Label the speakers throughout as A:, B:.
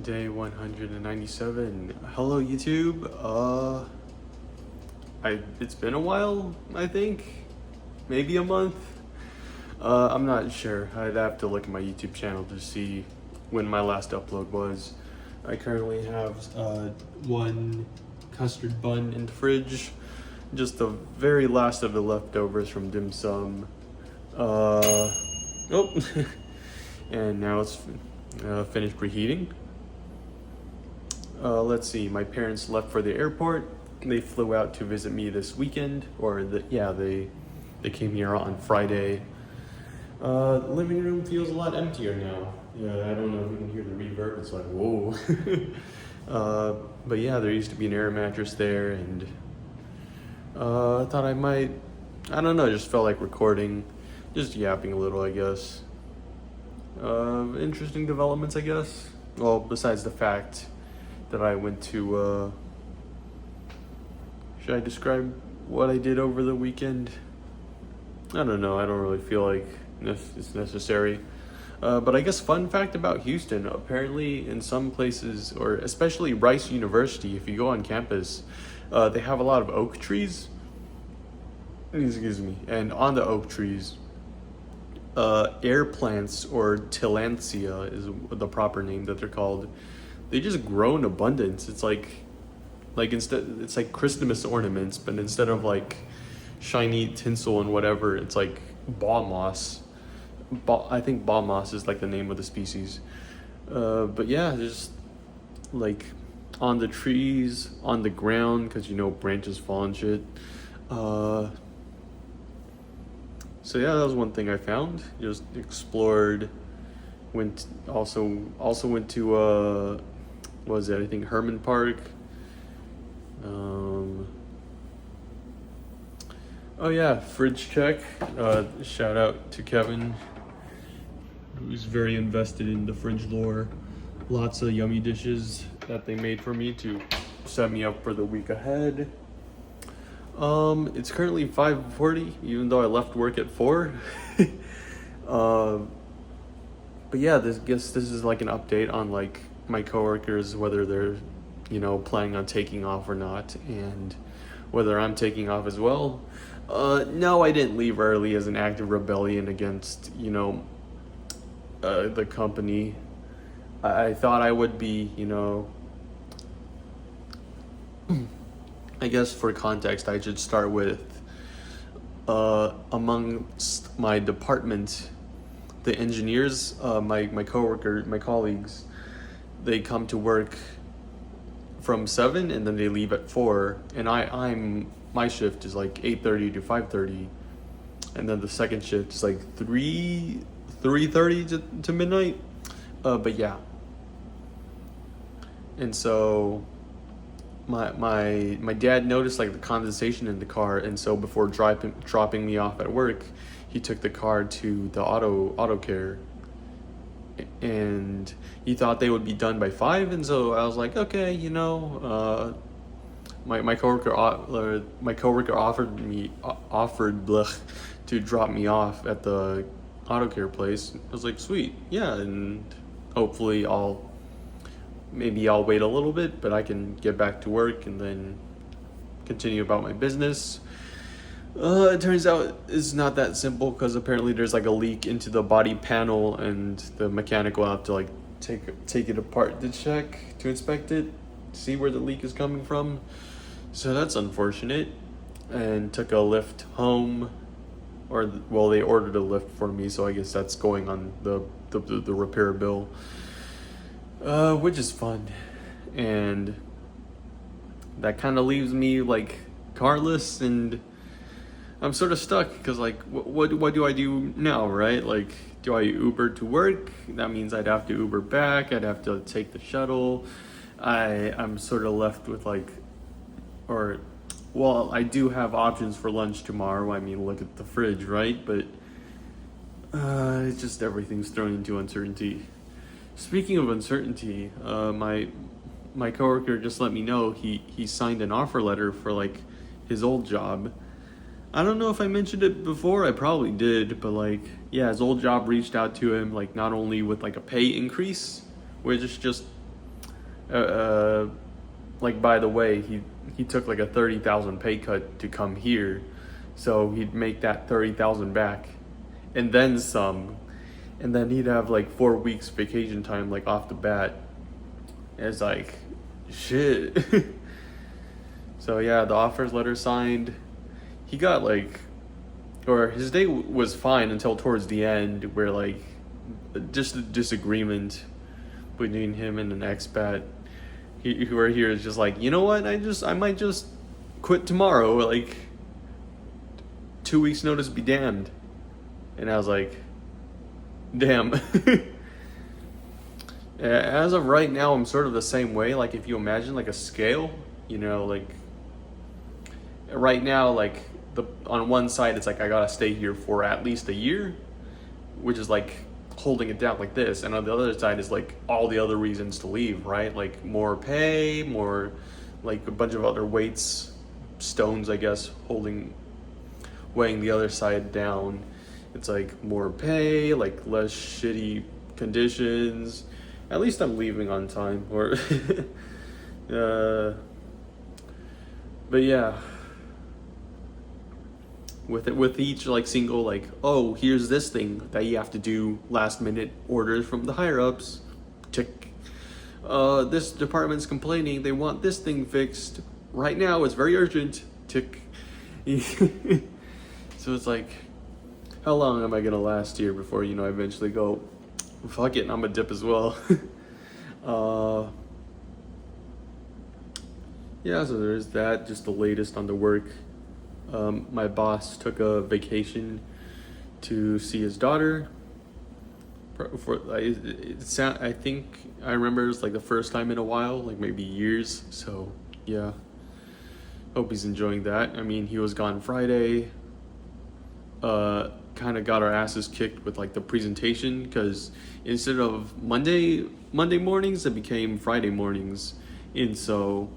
A: Day 197. Hello YouTube. It's been a while, I think. Maybe a month. I'm not sure. I'd have to look at my YouTube channel to see when my last upload was. I currently have one custard bun in the fridge. Just the very last of the leftovers from dim sum. Oh, and now it's finished preheating. Let's see, my parents left for the airport. They flew out to visit me this weekend, they came here on Friday. The living room feels a lot emptier now. Yeah, I don't know if you can hear the reverb, it's like, whoa. But yeah, there used to be an air mattress there, and I thought I might, I don't know, just felt like recording, just yapping a little, I guess. Interesting developments, I guess. Well, besides the fact that I went to, should I describe what I did over the weekend? I don't know, I don't really feel like it's necessary. But I guess fun fact about Houston, apparently in some places, or especially Rice University, if you go on campus, they have a lot of oak trees. Excuse me. And on the oak trees, air plants, or tillandsia is the proper name that they're called. They just grow in abundance. It's like it's like Christmas ornaments, but instead of like shiny tinsel and whatever, it's like ball moss. I think ball moss is like the name of the species. But yeah, just like on the trees, on the ground, because branches fall and shit. So yeah, that was one thing I found. Just explored. Went to what was it? I think Herman Park. Oh yeah, fridge check. Shout out to Kevin, who's very invested in the fridge lore. Lots of yummy dishes that they made for me to set me up for the week ahead. It's currently 5:40, even though I left work at 4. But yeah, this is like an update on like my coworkers, whether they're planning on taking off or not, and whether I'm taking off as well. No, I didn't leave early as an act of rebellion against the company. I thought I would be, I guess for context, I should start with amongst my department, the engineers, my colleagues, they come to work from 7 and then they leave at 4, and my shift is like 8:30 to 5:30, and then the second shift is like 3:30 to midnight. But yeah, and so my dad noticed like the condensation in the car, and so before dropping me off at work, he took the car to the auto care, and he thought they would be done by 5, and so I was like, okay, my coworker offered to drop me off at the auto care place. I was like, sweet, yeah, and hopefully maybe I'll wait a little bit, but I can get back to work and then continue about my business. It turns out it's not that simple, because apparently there's like a leak into the body panel, and the mechanic will have to like take it apart to inspect it, see where the leak is coming from. So that's unfortunate, and took a lift home, they ordered a lift for me, so I guess that's going on the repair bill, which is fun, and that kind of leaves me like carless, and I'm sort of stuck, because like what do I do now, right? Like, do I Uber to work? That means I'd have to Uber back, I'd have to take the shuttle. I'm sort of left with like, I do have options for lunch tomorrow. I mean, look at the fridge, right? But it's just everything's thrown into uncertainty. Speaking of uncertainty, my coworker just let me know he signed an offer letter for like his old job. I don't know if I mentioned it before, I probably did, but like, yeah, his old job reached out to him, like not only with like a pay increase, which is just Uh, uh, like by the way, he took like a 30,000 pay cut to come here, so he'd make that 30,000 back, and then some, and then he'd have like 4 weeks vacation time like off the bat. And it's like, shit. So yeah, the offers letter signed. He got like, or his day was fine until towards the end, where like just a disagreement between him and an expat. Where he was just like, you know what? I might just quit tomorrow. Like, 2 weeks notice be damned. And I was like, damn. As of right now, I'm sort of the same way. Like, if you imagine like a scale, like right now, like on one side, it's like I gotta stay here for at least a year, which is like holding it down like this, and on the other side is like all the other reasons to leave, right? Like more pay, more like a bunch of other weights, stones, I guess, weighing the other side down. It's like more pay, like less shitty conditions. At least I'm leaving on time, or but yeah, with each like single, like, oh, here's this thing that you have to do, last minute orders from the higher ups, tick. This department's complaining, they want this thing fixed right now, it's very urgent, tick. So it's like, how long am I gonna last here before I eventually go, fuck it, I'm gonna dip as well. Yeah, so there's that, just the latest on the work. My boss took a vacation to see his daughter. I think I remember it was like the first time in a while, like maybe years. So yeah, hope he's enjoying that. I mean, he was gone Friday. Kind of got our asses kicked with like the presentation, because instead of Monday mornings, it became Friday mornings, and so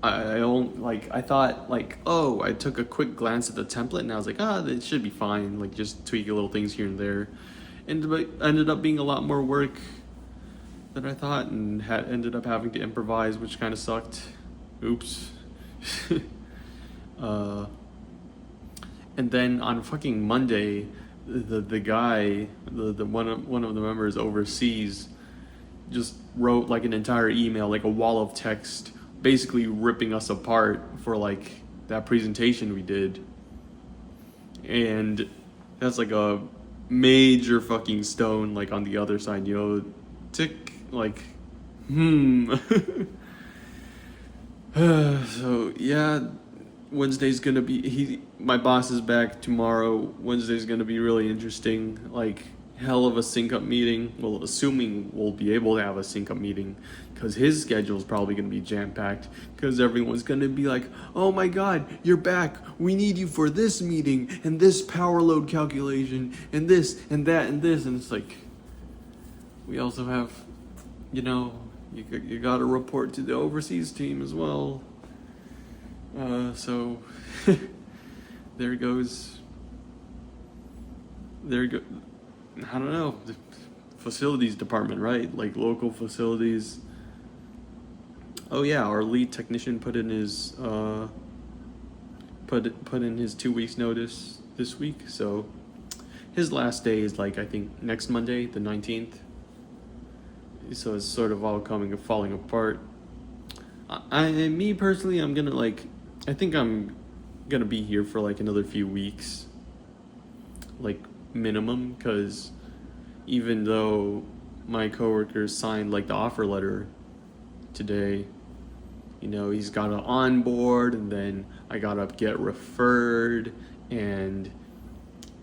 A: I thought like, oh, I took a quick glance at the template and I was like, it should be fine, like just tweak a little things here and there, and but ended up being a lot more work than I thought, and ended up having to improvise, which kind of sucked. Oops. And then on fucking Monday, the guy, the one of the members overseas, just wrote like an entire email, like a wall of text, basically ripping us apart for like that presentation we did. And that's like a major fucking stone like on the other side, tick, like so yeah, Wednesday's gonna be my boss is back tomorrow. Wednesday's gonna be really interesting, like hell of a sync up meeting. Well, assuming we'll be able to have a sync up meeting, because his schedule is probably gonna be jam packed, because everyone's gonna be like, oh my god, you're back, we need you for this meeting and this power load calculation and this and that and this. And it's like, we also have, you gotta report to the overseas team as well. So there goes. I don't know, the facilities department, right? Like local facilities. Oh yeah, our lead technician put in his put in his 2 weeks notice this week. So his last day is like, I think next Monday, the 19th. So it's sort of all falling apart. Me personally, I'm gonna I think I'm gonna be here for like another few weeks, like minimum, because even though my coworker signed like the offer letter today, he's got to onboard, and then I gotta get referred and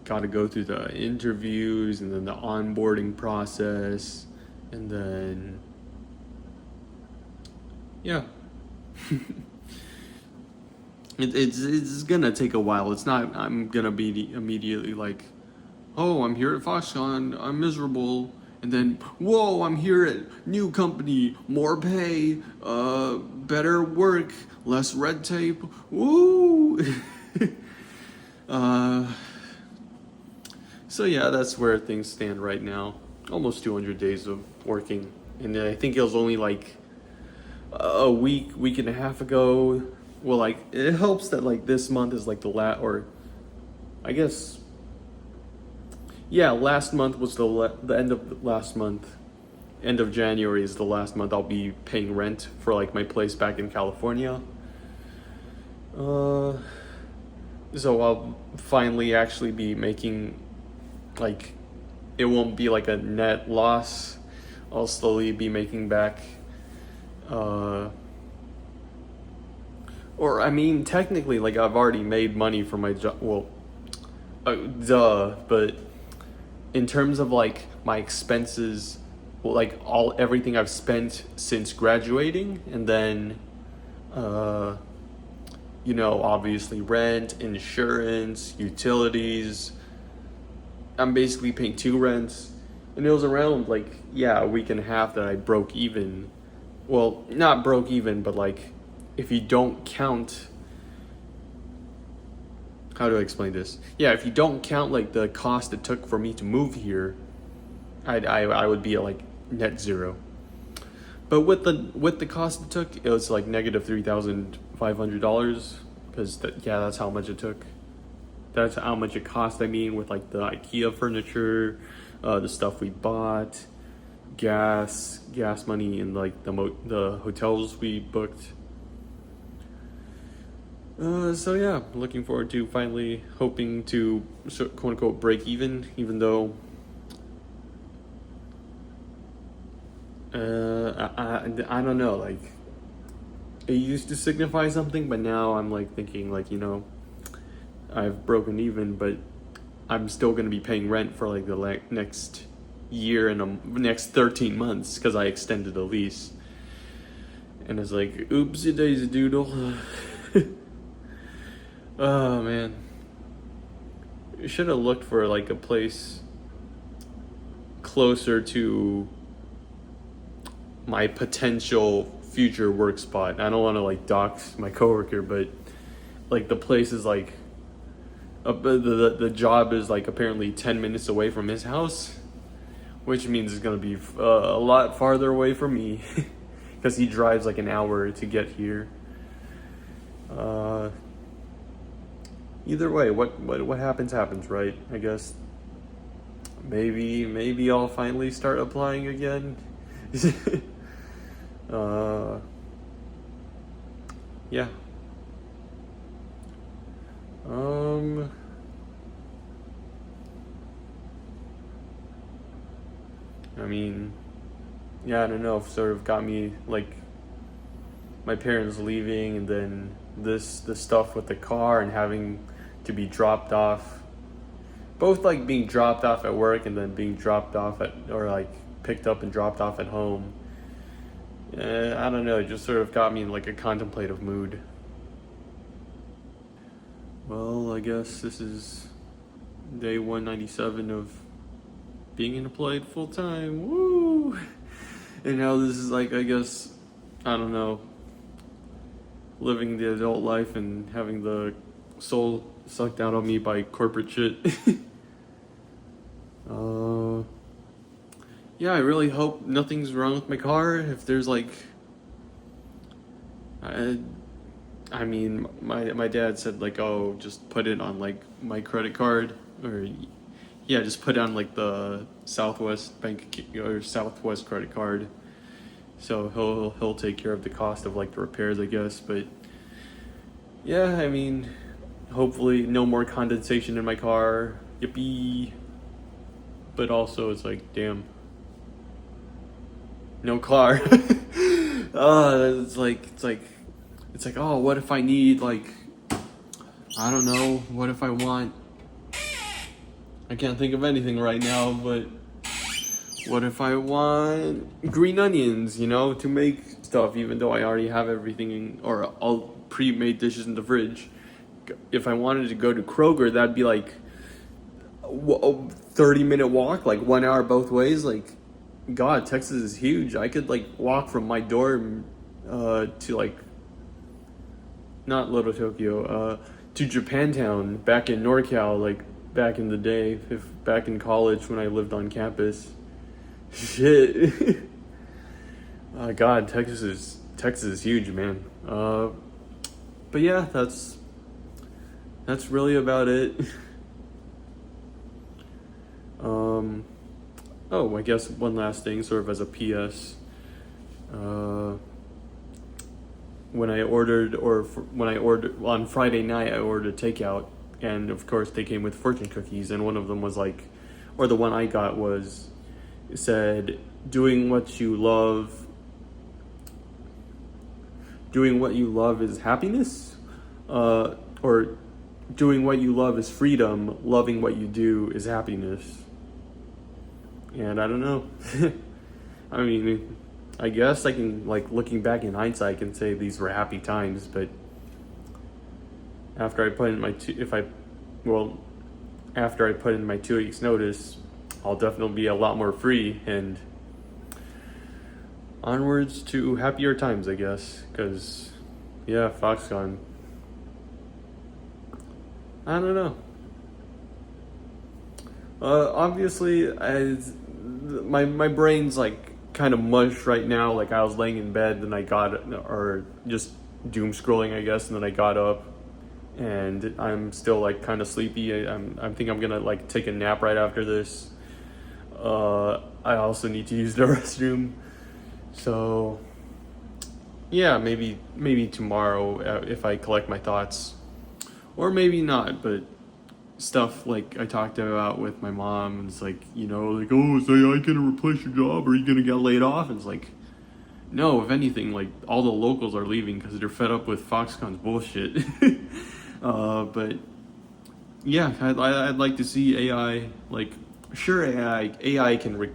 A: gotta go through the interviews and then the onboarding process, and then yeah. It's gonna take a while. It's not, I'm gonna be immediately like, oh, I'm here at Foxconn, I'm miserable, and then, whoa, I'm here at new company, more pay, better work, less red tape, woo! So yeah, that's where things stand right now. Almost 200 days of working and I think it was only like a week and a half ago. Well, like it helps that like this month is like the or I guess yeah, last month was the end of last month. End of January is the last month I'll be paying rent for like my place back in California. Uh, so I'll finally actually be making like it won't be like a net loss. I'll slowly be making back. Uh, or I mean, technically, like I've already made money from my job. Well, duh. But in terms of like my expenses, well, like everything I've spent since graduating, and then, uh, obviously rent, insurance, utilities. I'm basically paying two rents, and it was around like a week and a half that I broke even. Well, not broke even, but like if you don't count, how do I explain this? Yeah, if you don't count like the cost it took for me to move here, I would be at like net zero. But with the cost it took, it was like negative $3,500 because that's how much it took. That's how much it cost. I mean, with like the IKEA furniture, the stuff we bought, gas money, and like the hotels we booked. So yeah, looking forward to finally hoping to quote unquote break even though I don't know, like it used to signify something, but now I'm like thinking like I've broken even, but I'm still gonna be paying rent for like the next year and the next 13 months because I extended the lease, and it's like oopsie daisy doodle. Oh man, you should have looked for like a place closer to my potential future work spot. I don't want to like dox my coworker, but like the place is like the job is like apparently 10 minutes away from his house, which means it's gonna be a lot farther away from me because he drives like an hour to get here. Either way, what happens, right? I guess maybe I'll finally start applying again. Yeah. I mean, yeah, I don't know, sort of got me like my parents leaving, and then the stuff with the car and having to be dropped off, both like being dropped off at work and then being dropped off or like picked up and dropped off at home. I don't know, it just sort of got me in like a contemplative mood. Well, I guess this is day 197 of being employed full time. Woo! And now this is like, I guess, I don't know, living the adult life and having the soul sucked out of me by corporate shit. Yeah, I really hope nothing's wrong with my car. If there's like, I mean, my dad said like, oh, just put it on like my credit card, or yeah, just put it on like the Southwest bank or Southwest credit card. So he'll take care of the cost of like the repairs, I guess. But yeah, I mean, hopefully no more condensation in my car. Yippee! But also it's like, damn, no car. It's like, oh, what if I need like, I don't know, what if I want, I can't think of anything right now, but what if I want green onions, to make stuff, even though I already have everything or all pre-made dishes in the fridge. If I wanted to go to Kroger, that'd be like a 30-minute walk, like 1 hour both ways. Like, God, Texas is huge. I could like walk from my dorm to like, not Little Tokyo, to Japantown back in NorCal, like back in the day, back in college when I lived on campus. Shit. God, Texas is huge, man. But yeah, that's really about it. Um, oh, I guess one last thing, sort of as a PS. Uh, when I ordered on Friday night, I ordered takeout, and of course they came with fortune cookies, and one of them was like, or the one I got was, it said, doing what you love is happiness, or doing what you love is freedom, loving what you do is happiness. And I don't know. I mean, I guess I can, like, looking back in hindsight, I can say these were happy times, but after I put in my after I put in my 2 weeks notice, I'll definitely be a lot more free, and onwards to happier times, I guess. Because, yeah, Foxconn. I don't know. Obviously, my brain's like kind of mush right now. Like I was laying in bed, then or just doom scrolling, I guess, and then I got up, and I'm still like kind of sleepy. I think I'm gonna like take a nap right after this. I also need to use the restroom, so yeah, maybe tomorrow if I collect my thoughts, or maybe not, but stuff like I talked about with my mom. It's like, like, oh, is AI gonna replace your job? Or are you gonna get laid off? And it's like, no, if anything, like all the locals are leaving because they're fed up with Foxconn's bullshit. But yeah, I'd like to see AI. Like, sure, AI can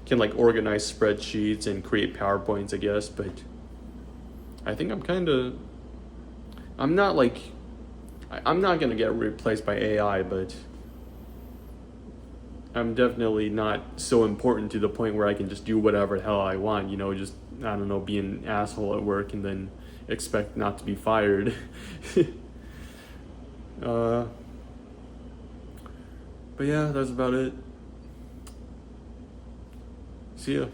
A: can like organize spreadsheets and create PowerPoints, I guess. But I think I'm not like I'm not gonna get replaced by AI, but I'm definitely not so important to the point where I can just do whatever the hell I want. Just, I don't know, be an asshole at work and then expect not to be fired. uh, but yeah, that's about it. See ya.